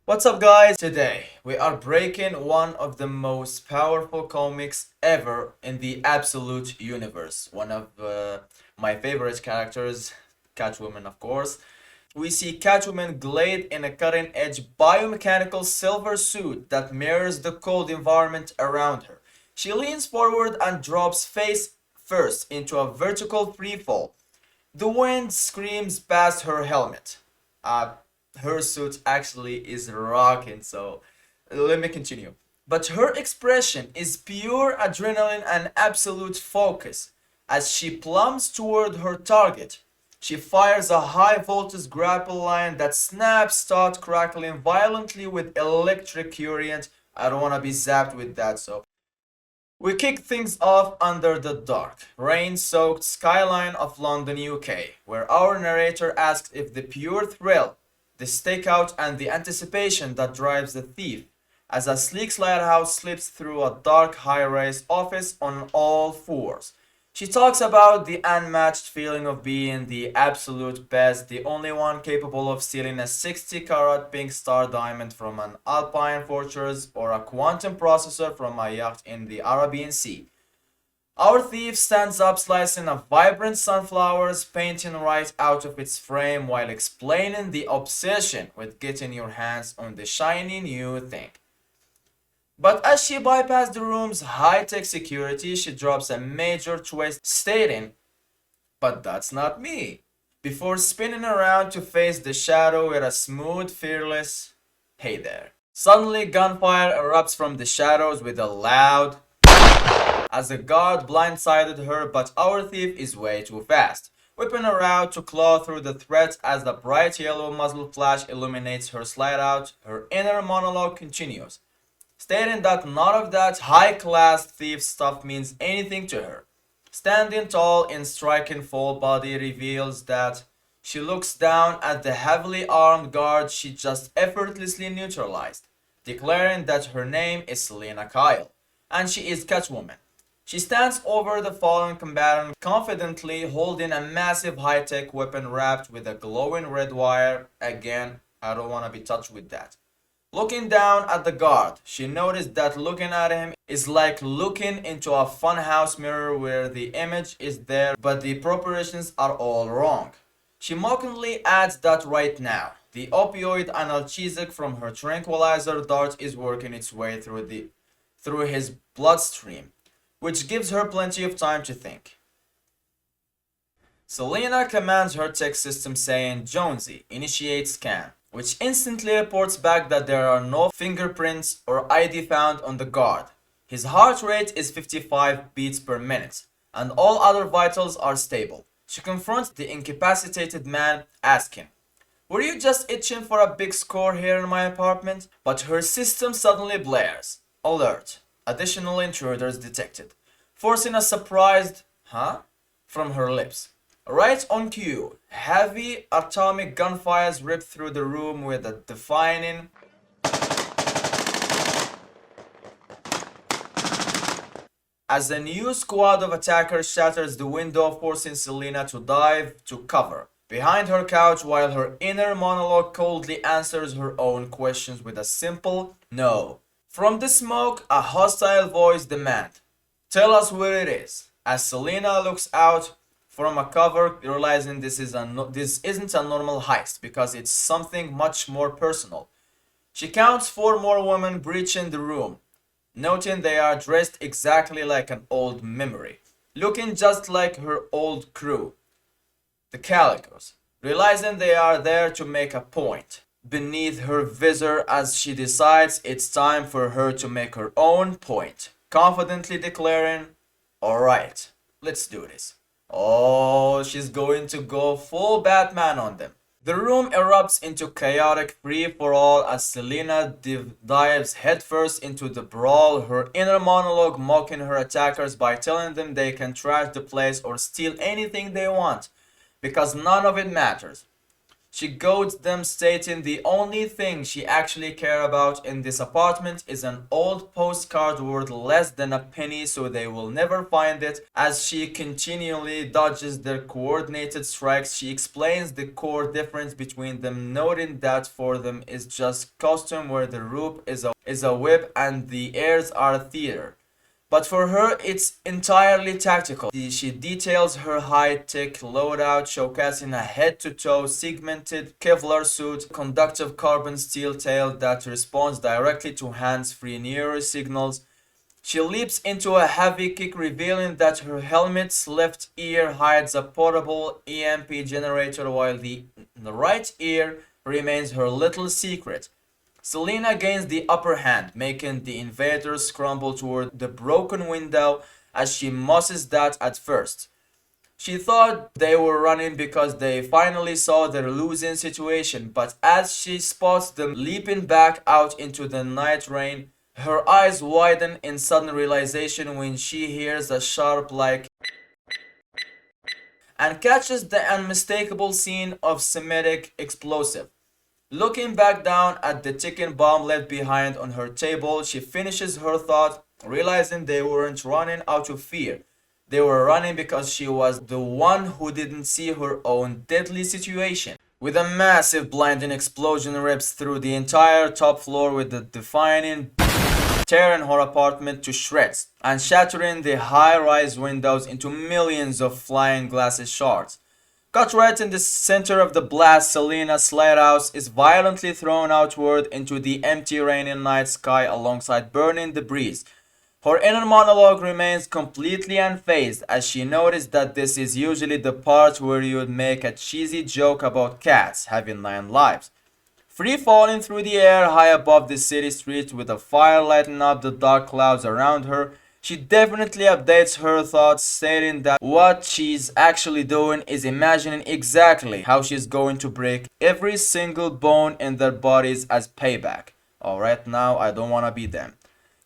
What's up, guys? Today we are breaking one of the most powerful comics ever in the Absolute universe. One of my favorite characters, Catwoman, of course. We see Catwoman glad in a cutting edge biomechanical silver suit that mirrors the cold environment around her. She leans forward and drops face first into a vertical freefall. The wind screams past her helmet. Uh, Her suit actually is rocking, so let me continue. But her expression is pure adrenaline and absolute focus. As she plumbs toward her target, she fires a high voltage grapple line that snaps, start crackling violently with electric current. I don't want to be zapped with that, so we kick things off under the dark, rain-soaked skyline of London, UK, where our narrator asks if the pure thrill, the stakeout, and the anticipation that drives the thief, as a sleek lighthouse slips through a dark high-rise office on all fours. She talks about the unmatched feeling of being the absolute best, the only one capable of stealing a 60-carat pink star diamond from an alpine fortress or a quantum processor from a yacht in the Arabian Sea. Our thief stands up slicing a vibrant sunflowers, painting right out of its frame while explaining the obsession with getting your hands on the shiny new thing. But as she bypasses the room's high-tech security, she drops a major twist stating, "But that's not me," before spinning around to face the shadow with a smooth, fearless, "Hey there." Suddenly, gunfire erupts from the shadows with a loud as a guard blindsided her, but our thief is way too fast, whipping her out to claw through the threat as the bright yellow muzzle flash illuminates her slide out. Her inner monologue continues, stating that none of that high-class thief stuff means anything to her. Standing tall in striking full body reveals that she looks down at the heavily armed guard she just effortlessly neutralized, declaring that her name is Selina Kyle, and she is Catwoman. She stands over the fallen combatant confidently holding a massive high-tech weapon wrapped with a glowing red wire. Again, I don't want to be touched with that. Looking down at the guard, she noticed that looking at him is like looking into a funhouse mirror where the image is there but the proportions are all wrong. She mockingly adds that right now, the opioid analgesic from her tranquilizer dart is working its way through his bloodstream, which gives her plenty of time to think. Selina commands her tech system saying, "Jonesy, initiate scan," which instantly reports back that there are no fingerprints or ID found on the guard. His heart rate is 55 beats per minute, and all other vitals are stable. She confronts the incapacitated man, asking, "Were you just itching for a big score here in my apartment?" But her system suddenly blares, "Alert! Additional intruders detected," forcing a surprised, "Huh?" from her lips. Right on cue, heavy atomic gunfires rip through the room with a deafening as a new squad of attackers shatters the window, forcing Selina to dive to cover behind her couch while her inner monologue coldly answers her own questions with a simple "no." From the smoke, a hostile voice demands, "Tell us where it is." As Selina looks out from a cover, realizing this isn't a normal heist because it's something much more personal. She counts four more women breaching the room, noting they are dressed exactly like an old memory, looking just like her old crew, the Calicos, realizing they are there to make a point beneath her visor as she decides it's time for her to make her own point, confidently declaring, "Alright, let's do this." Oh, she's going to go full Batman on them. The room erupts into chaotic free-for-all as Selina dives headfirst into the brawl, her inner monologue mocking her attackers by telling them they can trash the place or steal anything they want, because none of it matters. She goads them, stating the only thing she actually cares about in this apartment is an old postcard worth less than a penny, so they will never find it. As she continually dodges their coordinated strikes, she explains the core difference between them, noting that for them is just costume, where the rope is a whip and the airs are theater. But for her, it's entirely tactical. She details her high-tech loadout, showcasing a head-to-toe segmented Kevlar suit, conductive carbon steel tail that responds directly to hands-free neuro signals. She leaps into a heavy kick, revealing that her helmet's left ear hides a portable EMP generator, while the right ear remains her little secret. Selina gains the upper hand, making the invaders scramble toward the broken window as she musses that at first. She thought they were running because they finally saw their losing situation, but as she spots them leaping back out into the night rain, her eyes widen in sudden realization when she hears a sharp like and catches the unmistakable scene of Semitic explosive. Looking back down at the ticking bomb left behind on her table, she finishes her thought, realizing they weren't running out of fear. They were running because she was the one who didn't see her own deadly situation. With a massive blinding explosion rips through the entire top floor with the defining tearing her apartment to shreds and shattering the high-rise windows into millions of flying glass shards. Cut right in the center of the blast, Selina's lighthouse is violently thrown outward into the empty raining night sky alongside burning debris. Her inner monologue remains completely unfazed as she noticed that this is usually the part where you would make a cheesy joke about cats having 9 lives. Free falling through the air high above the city streets with a fire lighting up the dark clouds around her, she definitely updates her thoughts, stating that what she's actually doing is imagining exactly how she's going to break every single bone in their bodies as payback. Alright, now I don't wanna be them.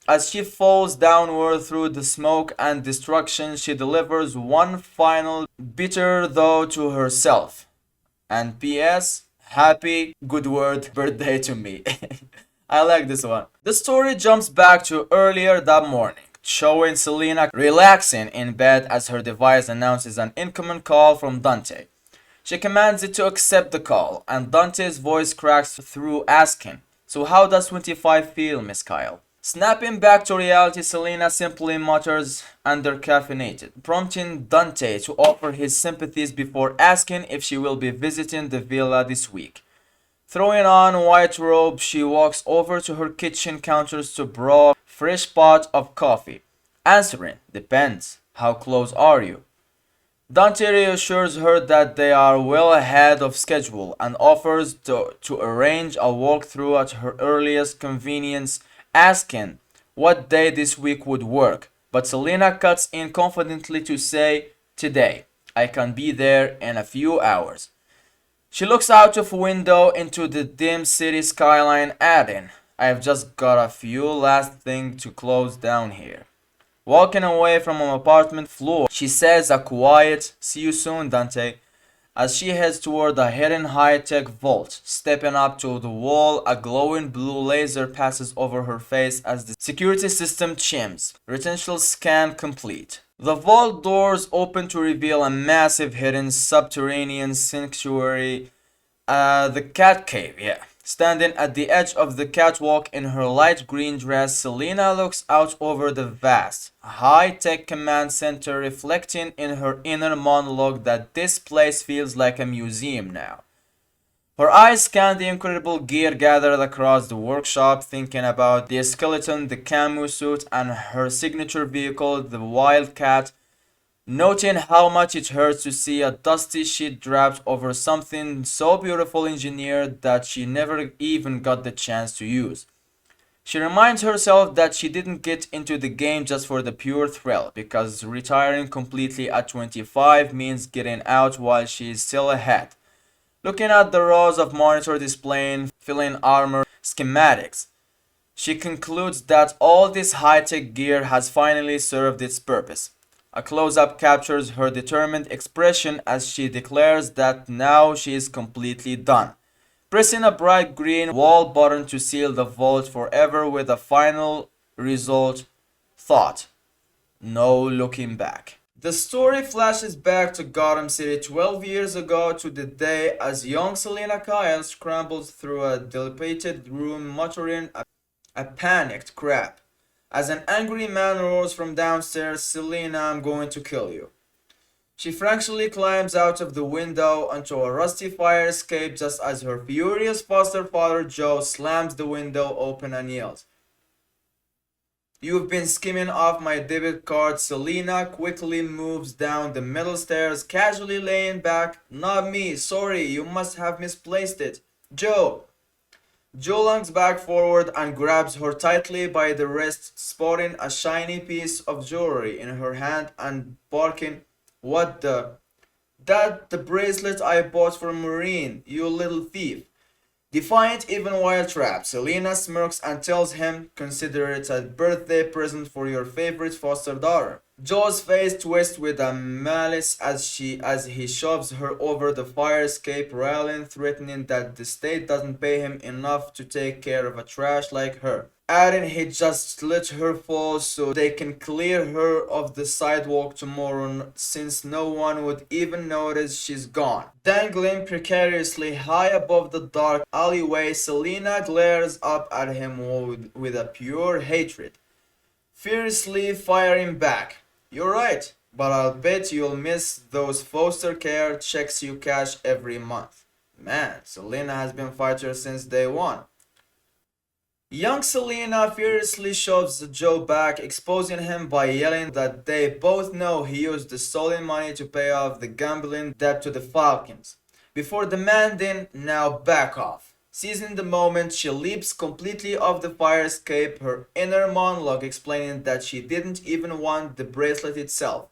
As she falls downward through the smoke and destruction, she delivers one final bitter though to herself. And P.S. Happy good word birthday to me. I like this one. The story jumps back to earlier that morning, showing Selina relaxing in bed as her device announces an incoming call from Dante. She commands it to accept the call, and Dante's voice cracks through, asking, "So how does 25 feel, Miss Kyle?" Snapping back to reality, Selina simply mutters, "undercaffeinated," prompting Dante to offer his sympathies before asking if she will be visiting the villa this week. Throwing on a white robe, she walks over to her kitchen counters to brew a fresh pot of coffee, answering, "Depends. How close are you?" Dante reassures her that they are well ahead of schedule and offers to arrange a walkthrough at her earliest convenience, asking what day this week would work. But Selina cuts in confidently to say, "Today. I can be there in a few hours." She looks out of a window into the dim city skyline, adding, "I've just got a few last things to close down here." Walking away from an apartment floor, she says a quiet, "See you soon, Dante," as she heads toward a hidden high-tech vault. Stepping up to the wall, a glowing blue laser passes over her face as the security system chimes. Retention scan complete. The vault doors open to reveal a massive hidden subterranean sanctuary, the cat cave, yeah. Standing at the edge of the catwalk in her light green dress, Selina looks out over the vast, high-tech command center, reflecting in her inner monologue that this place feels like a museum now. Her eyes scan the incredible gear gathered across the workshop, thinking about the skeleton, the camo suit, and her signature vehicle, the Wildcat, noting how much it hurts to see a dusty sheet draped over something so beautiful engineered that she never even got the chance to use. She reminds herself that she didn't get into the game just for the pure thrill, because retiring completely at 25 means getting out while she is still ahead. Looking at the rows of monitor displaying filling armor schematics, she concludes that all this high-tech gear has finally served its purpose. A close-up captures her determined expression as she declares that now she is completely done, pressing a bright green wall button to seal the vault forever with a final result thought: no looking back. The story flashes back to Gotham City 12 years ago to the day as young Selina Kyle scrambles through a dilapidated room muttering a panicked crap. As an angry man roars from downstairs, "Selina, I'm going to kill you." She frantically climbs out of the window onto a rusty fire escape just as her furious foster father Joe slams the window open and yells, "You've been skimming off my debit card." Selina quickly moves down the middle stairs, casually laying back. "Not me, sorry, you must have misplaced it. Joe." Joe lunges back forward and grabs her tightly by the wrist, spotting a shiny piece of jewelry in her hand and barking, "What the? That the bracelet I bought for Maureen, you little thief." Defiant even while trapped, Selina smirks and tells him, "Consider it a birthday present for your favorite foster daughter." Joe's face twists with a malice as he shoves her over the fire escape railing, threatening that the state doesn't pay him enough to take care of a trash like her, adding he just let her fall so they can clear her off the sidewalk tomorrow since no one would even notice she's gone. Dangling precariously high above the dark alleyway, Selina glares up at him with a pure hatred, fiercely firing back, "You're right, but I'll bet you'll miss those foster care checks you cash every month." Man, Selina has been fighter since day one. Young Selina furiously shoves Joe back, exposing him by yelling that they both know he used the stolen money to pay off the gambling debt to the Falcons, before demanding, "Now back off." Seizing the moment, she leaps completely off the fire escape, her inner monologue explaining that she didn't even want the bracelet itself.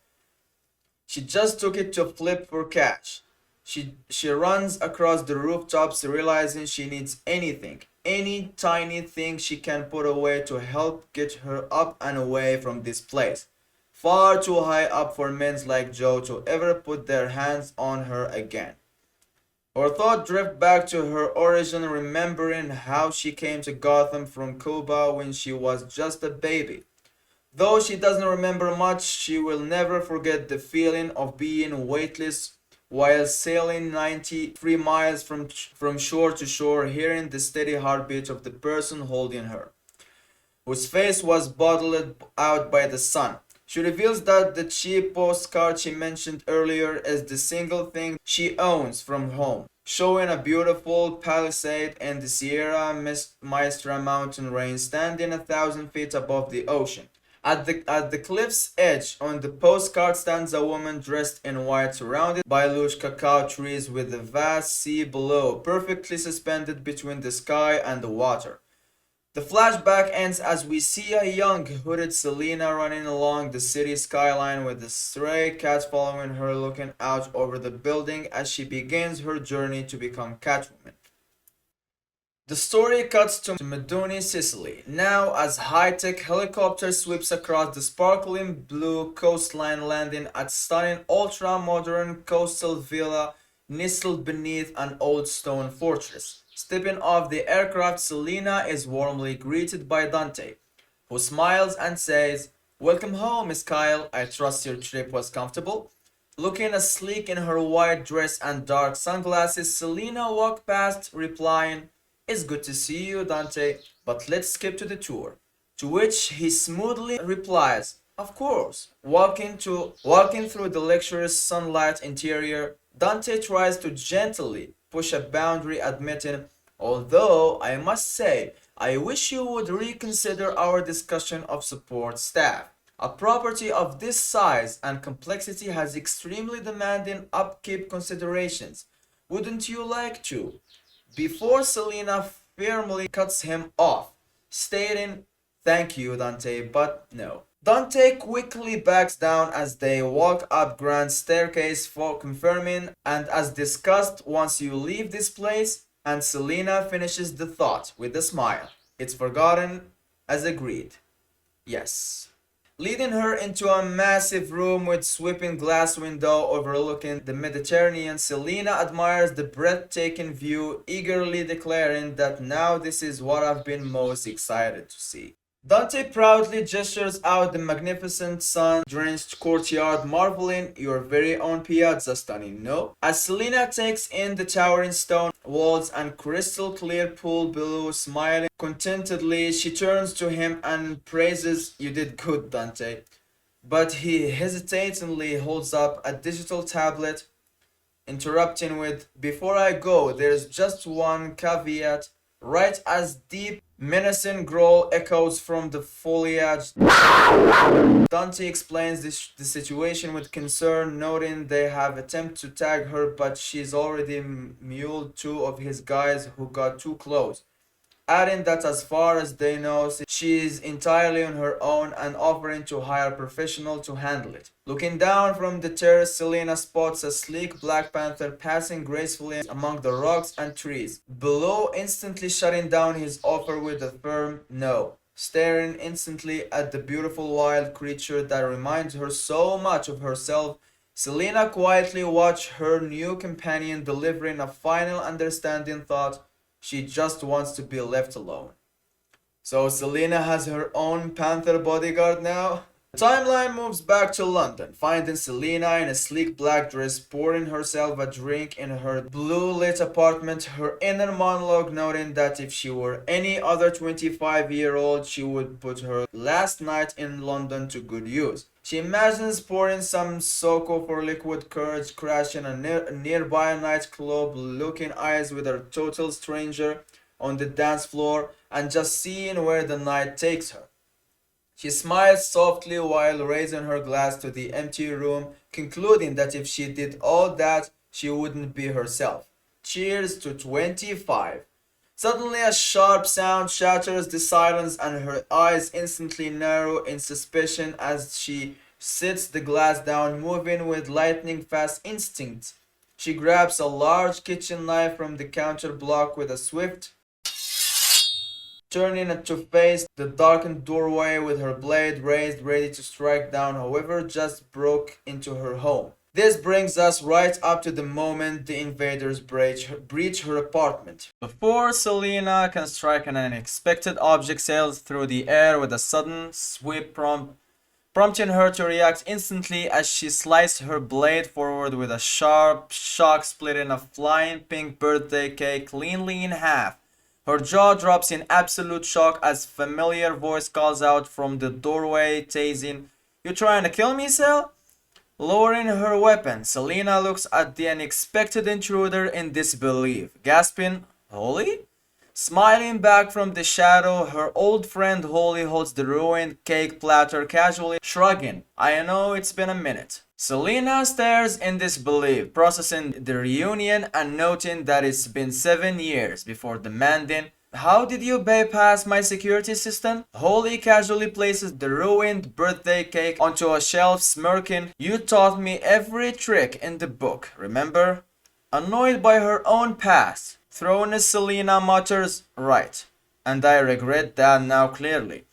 She just took it to flip for cash. She runs across the rooftops, realizing she needs anything, any tiny thing she can put away to help get her up and away from this place. Far too high up for men like Joe to ever put their hands on her again. Her thought drifts back to her origin, remembering how she came to Gotham from Cuba when she was just a baby. Though she doesn't remember much, she will never forget the feeling of being weightless while sailing 93 miles from shore to shore, hearing the steady heartbeat of the person holding her, whose face was bottled out by the sun. She reveals that the cheap postcard she mentioned earlier is the single thing she owns from home, showing a beautiful palisade in the Sierra Maestra mountain range standing 1,000 feet above the ocean. At the cliff's edge on the postcard stands a woman dressed in white surrounded by lush cacao trees with the vast sea below perfectly suspended between the sky and the water. The flashback ends as we see a young hooded Selina running along the city skyline with a stray cat following her, looking out over the building as she begins her journey to become Catwoman. The story cuts to Meduni, Sicily, now as high-tech helicopter sweeps across the sparkling blue coastline, landing at stunning ultra-modern coastal villa nestled beneath an old stone fortress. Stepping off the aircraft, Selina is warmly greeted by Dante, who smiles and says, "Welcome home, Miss Kyle. I trust your trip was comfortable." Looking as sleek in her white dress and dark sunglasses, Selina walked past, replying, "It's good to see you, Dante, but let's skip to the tour." To which he smoothly replies, "Of course." Walking through the luxurious sunlight interior, Dante tries to gently push a boundary, admitting, "Although I must say, I wish you would reconsider our discussion of support staff. A property of this size and complexity has extremely demanding upkeep considerations. Wouldn't you like to?" Before Selina firmly cuts him off, stating, "Thank you, Dante, but no." Dante quickly backs down as they walk up grand staircase for confirming, "And as discussed, once you leave this place," and Selina finishes the thought with a smile, "It's forgotten as agreed." Yes. leading her into a massive room with sweeping glass window overlooking the Mediterranean. Selina admires the breathtaking view, eagerly declaring that now this is what I've been most excited to see. Dante proudly gestures out the magnificent sun-drenched courtyard, marveling, your very own piazza stunning, no? As Selina takes in the towering stone walls and crystal clear pool below, smiling contentedly, she turns to him and praises, you did good, Dante. But he hesitatingly holds up a digital tablet, interrupting with, before I go, there's just one caveat. Right as deep, menacing growl echoes from the foliage, Dante explains the situation with concern, noting they have attempted to tag her, but she's already muled two of his guys who got too close, adding that as far as they know, she is entirely on her own and offering to hire a professional to handle it. Looking down from the terrace, Selina spots a sleek black panther passing gracefully among the rocks and trees. Below, instantly shutting down his offer with a firm no, staring instantly at the beautiful wild creature that reminds her so much of herself. Selina quietly watched her new companion delivering a final understanding thought. She just wants to be left alone. So Selina has her own panther bodyguard now? The timeline moves back to London, finding Selina in a sleek black dress pouring herself a drink in her blue lit apartment, her inner monologue noting that if she were any other 25-year-old, she would put her last night in London to good use. She imagines pouring some Soko for liquid courage, crashing a nearby nightclub, looking eyes with a total stranger on the dance floor, and just seeing where the night takes her. She smiles softly while raising her glass to the empty room, concluding that if she did all that, she wouldn't be herself. Cheers to 25. Suddenly, a sharp sound shatters the silence, and her eyes instantly narrow in suspicion as she sets the glass down, moving with lightning fast instinct. She grabs a large kitchen knife from the counter block with a swift turning to face the darkened doorway with her blade raised, ready to strike down whoever just broke into her home. This brings us right up to the moment the invaders breach her apartment. Before Selina can strike, an unexpected object sails through the air with a sudden sweep, prompting her to react instantly as she sliced her blade forward with a sharp shock, splitting a flying pink birthday cake cleanly in half. Her jaw drops in absolute shock as familiar voice calls out from the doorway, tasing, "You trying to kill me, Sel?" Lowering her weapon, Selina looks at the unexpected intruder in disbelief, gasping, "Holly?" Smiling back from the shadow, her old friend Holly holds the ruined cake platter casually, shrugging, "I know it's been a minute." Selina stares in disbelief, processing the reunion and noting that it's been 7 years before demanding, "How did you bypass my security system?" Holly casually places the ruined birthday cake onto a shelf, smirking, "You taught me every trick in the book, remember?" Annoyed by her own past, thrown Selina mutters, "Right, and I regret that now clearly."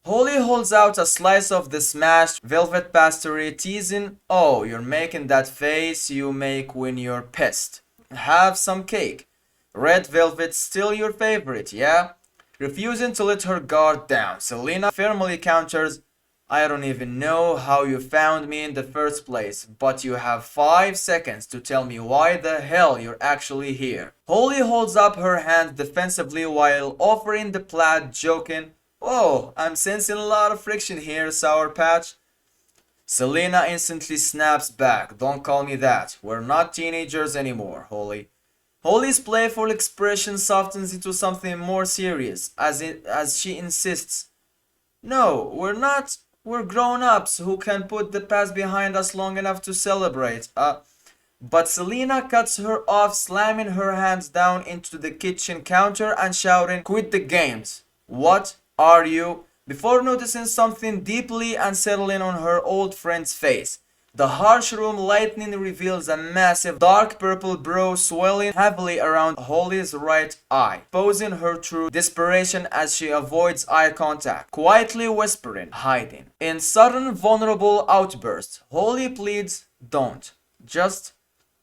Holly holds out a slice of the smashed velvet pastry, teasing, "Oh, you're making that face you make when you're pissed. Have some cake. Red velvet still your favorite, yeah?" Refusing to let her guard down, Selina firmly counters, "I don't even know how you found me in the first place, but you have 5 seconds to tell me why the hell you're actually here." Holly holds up her hand defensively while offering the plaid, joking, "Whoa, I'm sensing a lot of friction here, Sour Patch." Selina instantly snaps back, "Don't call me that. We're not teenagers anymore, Holly." Holly's playful expression softens into something more serious as she insists, "No, we're not. We're grown-ups who can put the past behind us long enough to celebrate." But Selina cuts her off, slamming her hands down into the kitchen counter and shouting, "Quit the games. What are you?" Before noticing something deeply unsettling on her old friend's face. The harsh room lightning reveals a massive dark purple brow swelling heavily around Holly's right eye, posing her true desperation as she avoids eye contact, quietly whispering, hiding. In sudden vulnerable outbursts, Holly pleads, don't. Just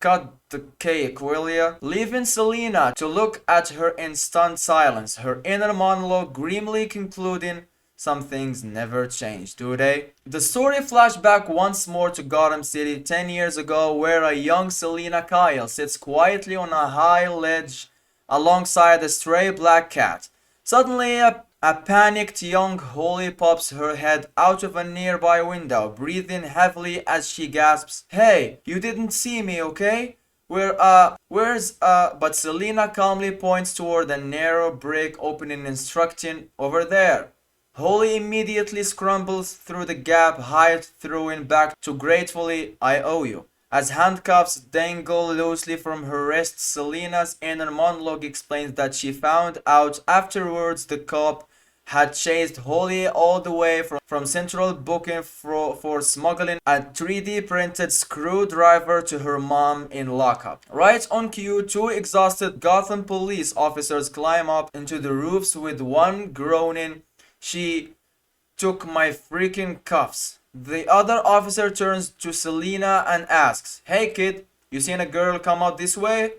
cut the cake, will ya? Leaving Selina to look at her in stunned silence, her inner monologue grimly concluding, some things never change, do they? The story flashed back once more to Gotham City 10 years ago, where a young Selina Kyle sits quietly on a high ledge alongside a stray black cat. Suddenly, a panicked young Holly pops her head out of a nearby window, breathing heavily as she gasps, "Hey, you didn't see me, okay? But Selina calmly points toward a narrow brick opening, instructing, over there. Holly immediately scrambles through the gap, height throwing back to gratefully, I owe you. As handcuffs dangle loosely from her wrists, Selina's inner monologue explains that she found out afterwards the cop had chased Holly all the way from Central Booking for smuggling a 3D printed screwdriver to her mom in lockup. Right on cue, two exhausted Gotham police officers climb up into the roofs with one groaning, she took my freaking cuffs. The other officer turns to Selina and asks, hey kid, you seen a girl come out this way?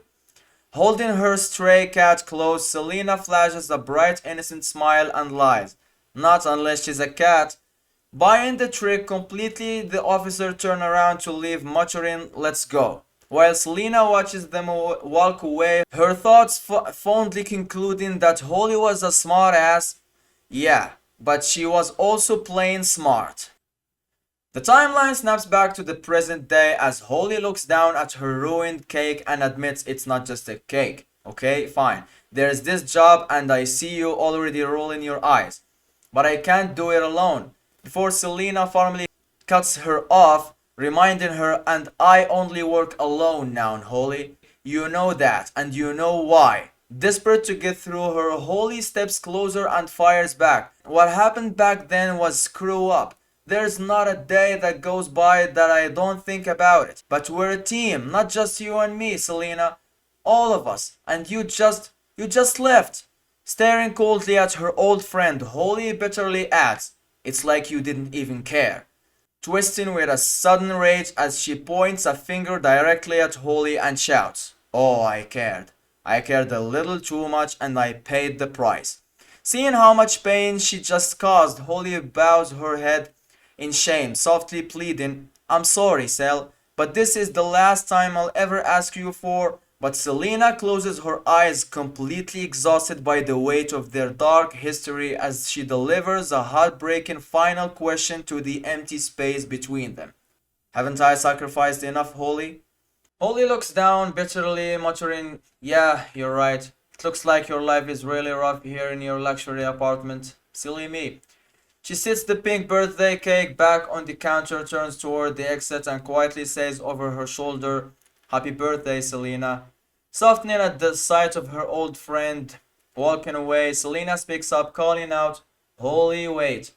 Holding her stray cat close, Selina flashes a bright innocent smile and lies. Not unless she's a cat. Buying the trick completely, the officer turns around to leave, muttering, let's go. While Selina watches them walk away, her thoughts fondly concluding that Holly was a smart ass. Yeah, but she was also plain smart. The timeline snaps back to the present day as Holly looks down at her ruined cake and admits it's not just a cake. Okay, fine. There's this job and I see you already rolling your eyes. But I can't do it alone. Before Selina formally cuts her off, reminding her, and I only work alone now, Holly. You know that, and you know why. Desperate to get through her, Holly steps closer and fires back. What happened back then was screw up. There's not a day that goes by that I don't think about it. But we're a team, not just you and me, Selina. All of us. And you just left. Staring coldly at her old friend, Holly bitterly adds, it's like you didn't even care. Twisting with a sudden rage as she points a finger directly at Holly and shouts, oh, I cared. I cared a little too much and I paid the price. Seeing how much pain she just caused, Holly bows her head in shame, softly pleading, I'm sorry, Sel, but this is the last time I'll ever ask you for. But Selina closes her eyes, completely exhausted by the weight of their dark history as she delivers a heartbreaking final question to the empty space between them. Haven't I sacrificed enough, Holly? Holly looks down bitterly, muttering, yeah, you're right. It looks like your life is really rough here in your luxury apartment. Silly me. She sits the pink birthday cake back on the counter, turns toward the exit and quietly says over her shoulder, happy birthday, Selina. Softening at the sight of her old friend walking away, Selina speaks up, calling out, Holly, wait.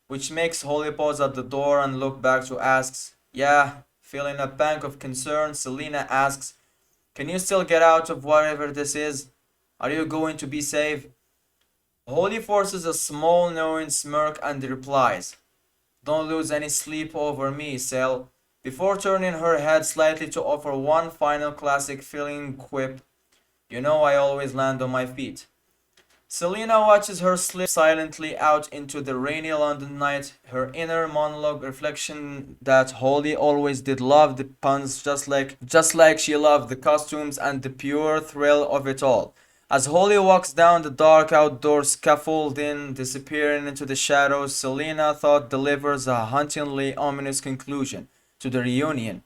Which makes Holly pause at the door and look back to ask, yeah, feeling a pang of concern, Selina asks, can you still get out of whatever this is? Are you going to be safe? Holly forces a small knowing smirk and replies, don't lose any sleep over me, Sel, before turning her head slightly to offer one final classic feeling quip, you know I always land on my feet. Selina watches her slip silently out into the rainy London night, her inner monologue reflection that Holly always did love the puns just like she loved the costumes and the pure thrill of it all. As Holly walks down the dark outdoor scaffolding, disappearing into the shadows, Selina thought delivers a hauntingly ominous conclusion to the reunion,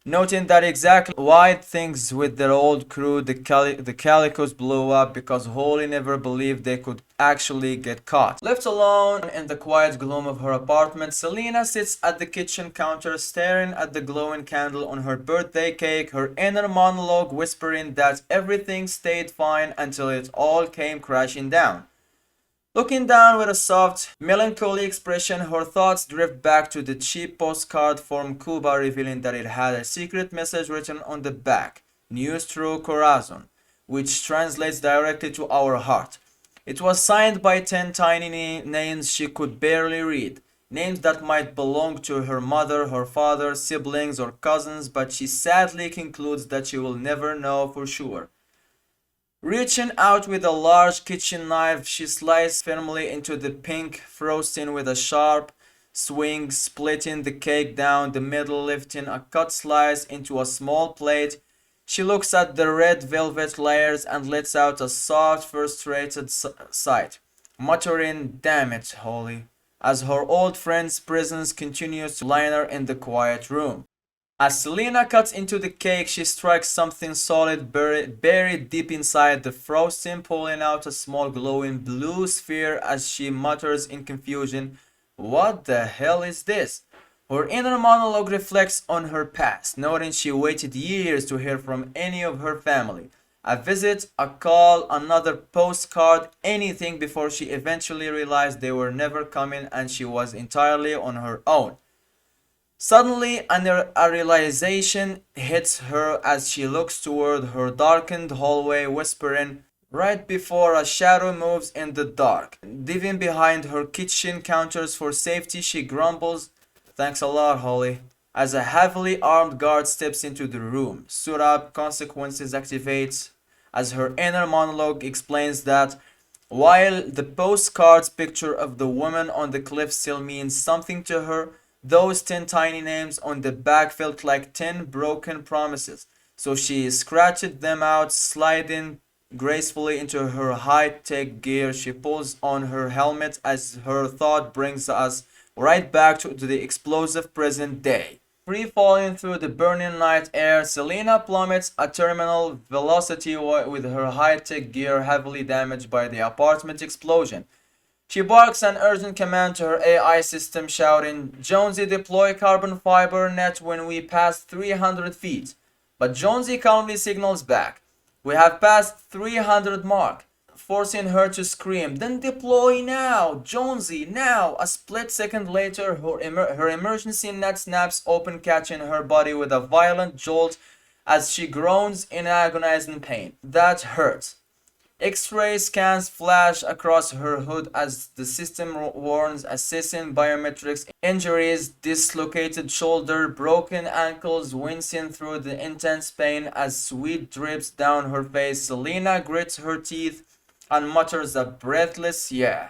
noting that exactly why things with their old crew, the Calicos, blew up because Holly never believed they could actually get caught. Left alone in the quiet gloom of her apartment, Selina sits at the kitchen counter staring at the glowing candle on her birthday cake, her inner monologue whispering that everything stayed fine until it all came crashing down. Looking down with a soft, melancholy expression, her thoughts drift back to the cheap postcard from Cuba, revealing that it had a secret message written on the back, Nuestro Corazon, which translates directly to our heart. It was signed by 10 tiny names she could barely read, names that might belong to her mother, her father, siblings, or cousins, but she sadly concludes that she will never know for sure. Reaching out with a large kitchen knife, she sliced firmly into the pink frosting with a sharp swing, splitting the cake down the middle, lifting a cut slice into a small plate. She looks at the red velvet layers and lets out a soft, frustrated sigh, muttering, "Damn it, Holly," as her old friend's presence continues to linger in the quiet room. As Selina cuts into the cake, she strikes something solid buried deep inside the frosting, pulling out a small glowing blue sphere as she mutters in confusion, "What the hell is this?" Her inner monologue reflects on her past, noting she waited years to hear from any of her family. A visit, a call, another postcard, anything before she eventually realized they were never coming and she was entirely on her own. Suddenly, a realization hits her as she looks toward her darkened hallway, whispering, right before a shadow moves in the dark. Diving behind her kitchen counters for safety, she grumbles, "Thanks a lot, Holly," as a heavily armed guard steps into the room. "Suit up, consequences activates," as her inner monologue explains that while the postcard's picture of the woman on the cliff still means something to her, those 10 tiny names on the back felt like 10 broken promises. So she scratched them out, sliding gracefully into her high-tech gear. She pulls on her helmet as her thought brings us right back to the explosive present day. Free falling through the burning night air, Selina plummets at terminal velocity with her high-tech gear heavily damaged by the apartment explosion. She barks an urgent command to her AI system, shouting, "Jonesy, deploy carbon fiber net when we pass 300 feet." But Jonesy calmly signals back, "We have passed 300 mark," forcing her to scream, "Then deploy now! Jonesy, now!" A split second later, her emergency net snaps open, catching her body with a violent jolt as she groans in agonizing pain. That hurts. X-ray scans flash across her hood as the system warns, assessing biometrics, injuries, dislocated shoulder, broken ankles, wincing through the intense pain as sweat drips down her face. Selina grits her teeth and mutters a breathless "yeah."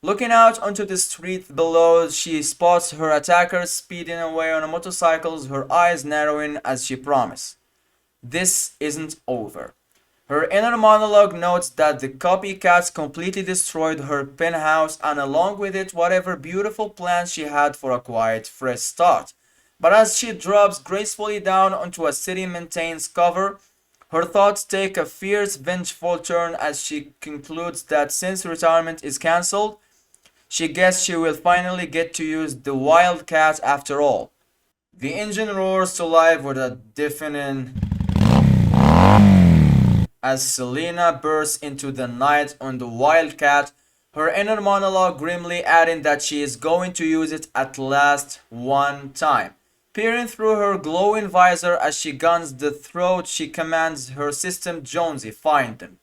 Looking out onto the street below, she spots her attackers speeding away on motorcycles, her eyes narrowing as she promised, "This isn't over." Her inner monologue notes that the copycats completely destroyed her penthouse and along with it whatever beautiful plans she had for a quiet, fresh start. But as she drops gracefully down onto a city maintains cover, her thoughts take a fierce, vengeful turn as she concludes that since retirement is cancelled, she guessed she will finally get to use the Wildcat after all. The engine roars to life with a deafening as Selina bursts into the night on the Wildcat, her inner monologue grimly adding that she is going to use it at last one time. Peering through her glowing visor as she guns the throat, she commands her system, "Jonesy, find them."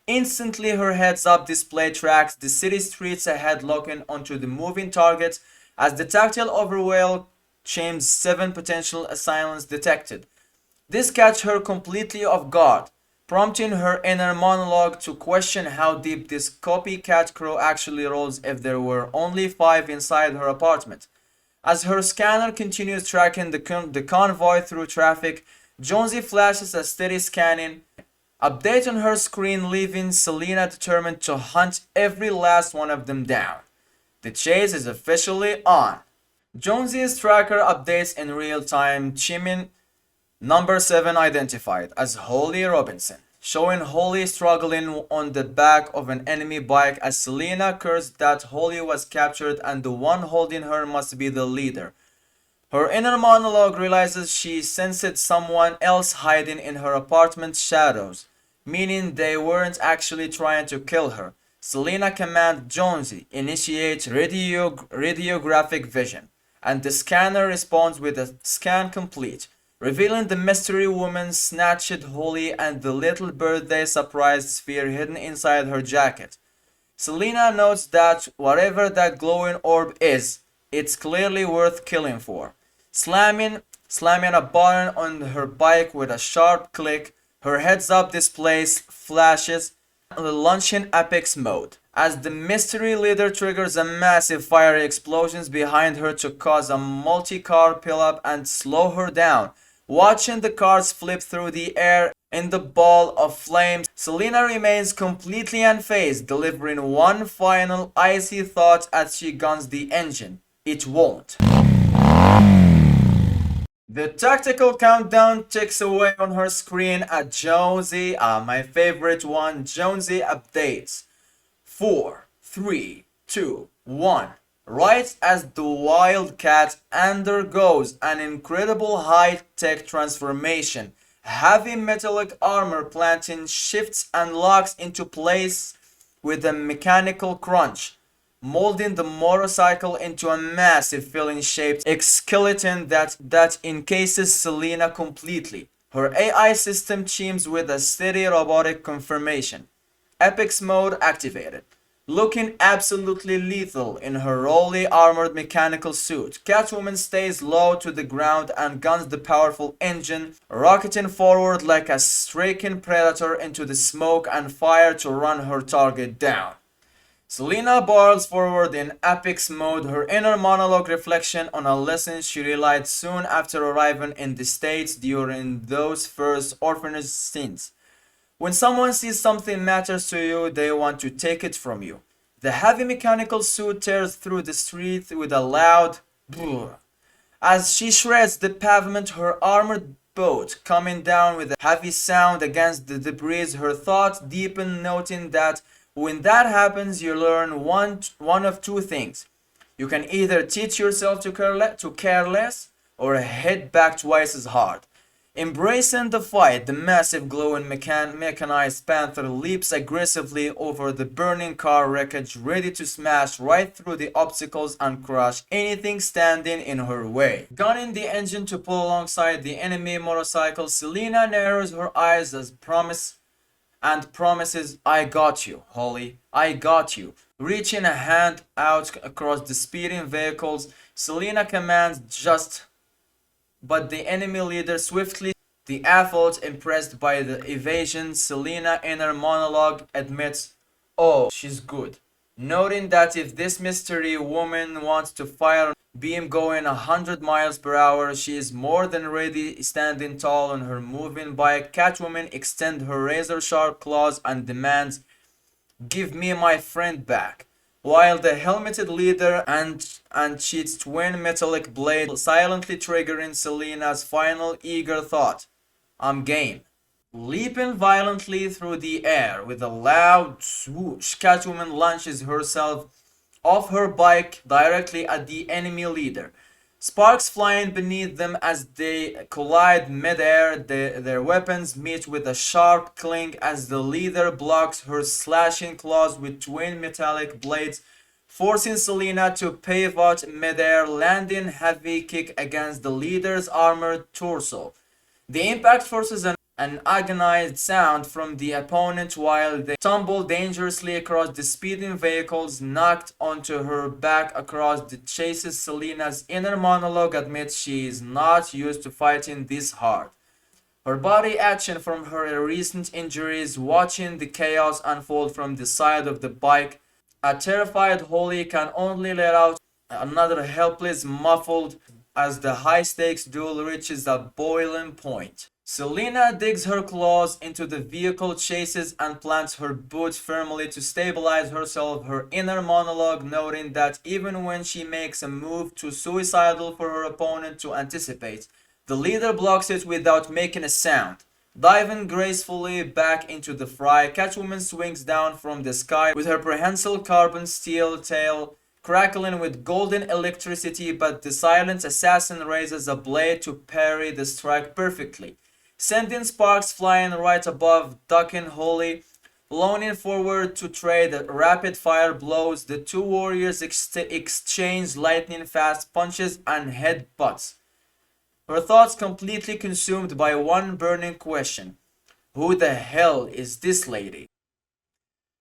Instantly, her heads-up display tracks the city streets ahead, locking onto the moving target as the tactile overwhelm chimes 7 potential assailants detected. This catches her completely off guard, prompting her inner monologue to question how deep this copycat crew actually rolls if there were only 5 inside her apartment. As her scanner continues tracking the convoy through traffic, Jonesy flashes a steady scanning update on her screen, leaving Selina determined to hunt every last one of them down. The chase is officially on. Jonesy's tracker updates in real time, chiming Number 7 identified as Holly Robinson, showing Holly struggling on the back of an enemy bike as Selina cursed that Holly was captured and the one holding her must be the leader. Her inner monologue realizes she sensed someone else hiding in her apartment's shadows, meaning they weren't actually trying to kill her. Selina commands Jonesy initiate radiographic vision, and the scanner responds with a scan complete, revealing the mystery woman snatched Holly and the little birthday surprise sphere hidden inside her jacket. Selina notes that whatever that glowing orb is, it's clearly worth killing for. Slamming a button on her bike with a sharp click, her heads-up display flashes, launching Apex mode. As the mystery leader triggers a massive fiery explosions behind her to cause a multi-car pileup and slow her down. Watching the cars flip through the air in the ball of flames, Selina remains completely unfazed, delivering one final icy thought as she guns the engine. It won't. The tactical countdown ticks away on her screen at Jonesy, my favorite one, Jonesy updates. 4, 3, 2, 1. Right as the Wildcat undergoes an incredible high-tech transformation, heavy metallic armor plating shifts and locks into place with a mechanical crunch, molding the motorcycle into a massive filling-shaped skeleton that encases Selina completely. Her AI system chimes with a steady robotic confirmation. Apex mode activated. Looking absolutely lethal in her rolly armored mechanical suit, Catwoman stays low to the ground and guns the powerful engine, rocketing forward like a stricken predator into the smoke and fire to run her target down. Selina barrels forward in Apex mode, her inner monologue reflection on a lesson she realized soon after arriving in the States during those first orphanage stints. When someone sees something matters to you, they want to take it from you. The heavy mechanical suit tears through the street with a loud brrr. As she shreds the pavement, her armored boat coming down with a heavy sound against the debris, her thoughts deepen, noting that when that happens, you learn one of two things. You can either teach yourself to care less or head back twice as hard. Embracing the fight, the massive glowing mechanized panther leaps aggressively over the burning car wreckage, ready to smash right through the obstacles and crush anything standing in her way. Gunning the engine to pull alongside the enemy motorcycle, Selina narrows her eyes as promises, I got you, Holly, I got you. Reaching a hand out across the speeding vehicles, Selina commands just, but the enemy leader swiftly. The athlete, impressed by the evasion, Selina inner monologue admits, oh, she's good. Noting that if this mystery woman wants to fire on beam going 100 miles per hour, she is more than ready. Standing tall on her moving bike, Catwoman extends her razor-sharp claws and demands, give me my friend back. While the helmeted leader unsheaths twin metallic blades, silently triggering Selina's final eager thought, I'm game. Leaping violently through the air with a loud swoosh, Catwoman launches herself off her bike directly at the enemy leader. Sparks flying beneath them as they collide mid-air, their weapons meet with a sharp clink as the leader blocks her slashing claws with twin metallic blades, forcing Selina to pivot mid-air, landing heavy kick against the leader's armored torso. The impact forces an agonized sound from the opponent while they tumble dangerously across the speeding vehicles, knocked onto her back across the chases. Selina's inner monologue admits she is not used to fighting this hard. Her body action from her recent injuries, watching the chaos unfold from the side of the bike. A terrified Holly can only let out another helpless, muffled as the high-stakes duel reaches a boiling point. Selina digs her claws into the vehicle chases and plants her boot firmly to stabilize herself, her inner monologue noting that even when she makes a move too suicidal for her opponent to anticipate, the leader blocks it without making a sound. Diving gracefully back into the fray, Catwoman swings down from the sky with her prehensile carbon steel tail crackling with golden electricity, but the silent assassin raises a blade to parry the strike perfectly, sending sparks flying right above, ducking Holly Leaning forward to trade rapid-fire blows, the two warriors exchange lightning-fast punches and headbutts. Her thoughts completely consumed by one burning question. Who the hell is this lady?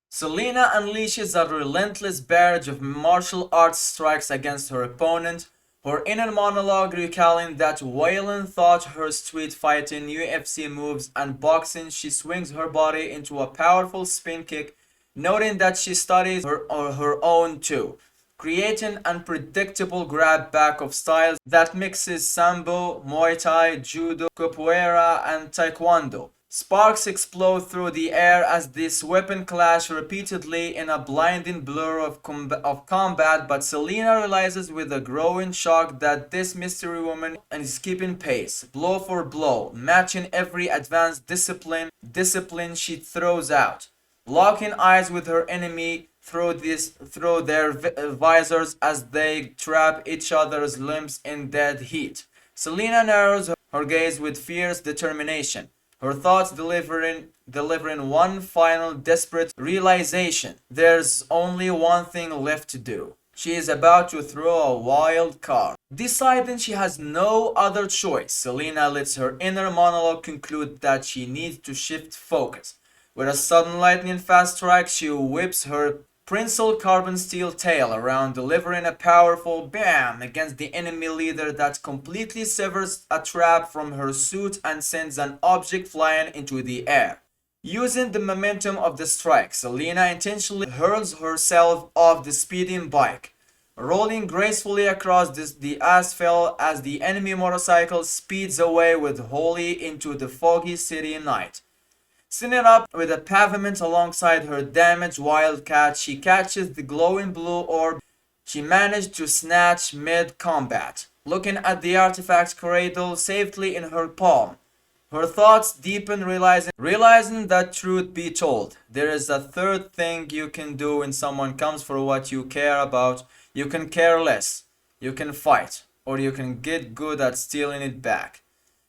Selina unleashes a relentless barrage of martial arts strikes against her opponent, her inner monologue recalling that Waylon taught her street fighting, UFC moves, and boxing. She swings her body into a powerful spin kick, noting that she studies her own too, creating unpredictable grab back of styles that mixes Sambo, Muay Thai, Judo, Capoeira, and Taekwondo. Sparks explode through the air as this weapon clash repeatedly in a blinding blur of combat, but Selina realizes with a growing shock that this mystery woman is keeping pace, blow for blow, matching every advanced discipline she throws out. Locking eyes with her enemy through their visors as they trap each other's limbs in dead heat. Selina narrows her gaze with fierce determination, her thoughts delivering one final desperate realization. There's only one thing left to do. She is about to throw a wild card. Deciding she has no other choice, Selina lets her inner monologue conclude that she needs to shift focus. With a sudden lightning fast strike, she whips her Princel carbon steel tail around, delivering a powerful BAM against the enemy leader that completely severs a trap from her suit and sends an object flying into the air. Using the momentum of the strike, Selina intentionally hurls herself off the speeding bike, rolling gracefully across the asphalt as the enemy motorcycle speeds away with Holly into the foggy city night. Sitting up with the pavement alongside her damaged wildcat, she catches the glowing blue orb she managed to snatch mid-combat, looking at the artifact cradle safely in her palm. Her thoughts deepen, realizing that truth be told, there is a third thing you can do when someone comes for what you care about. You can care less, you can fight, or you can get good at stealing it back.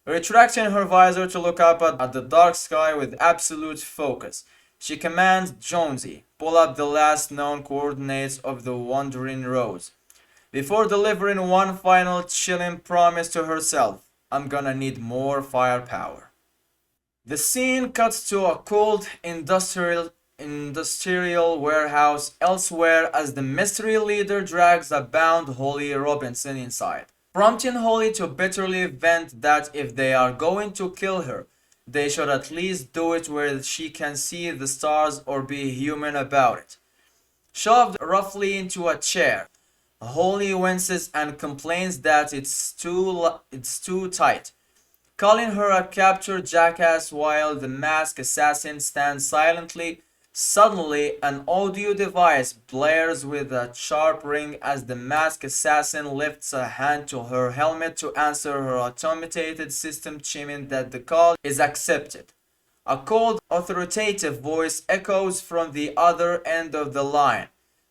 Retracting her visor to look up at the dark sky with absolute focus, she commands Jonesy, pull up the last known coordinates of the Wandering Rose, before delivering one final chilling promise to herself. I'm gonna need more firepower. The scene cuts to a cold industrial warehouse elsewhere as the mystery leader drags a bound Holly Robinson inside, prompting Holly to bitterly vent that if they are going to kill her, they should at least do it where she can see the stars or be human about it. Shoved roughly into a chair, Holly winces and complains that it's too tight, calling her a captured jackass while the masked assassin stands silently. Suddenly, an audio device blares with a sharp ring as the masked assassin lifts a hand to her helmet to answer her automated system, chiming that the call is accepted. A cold, authoritative voice echoes from the other end of the line,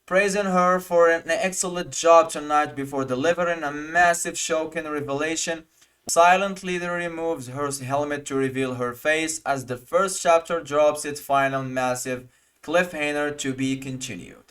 praising her for an excellent job tonight before delivering a massive shocking revelation. Silent leader removes her helmet to reveal her face as the first chapter drops its final massive cliffhanger to be continued.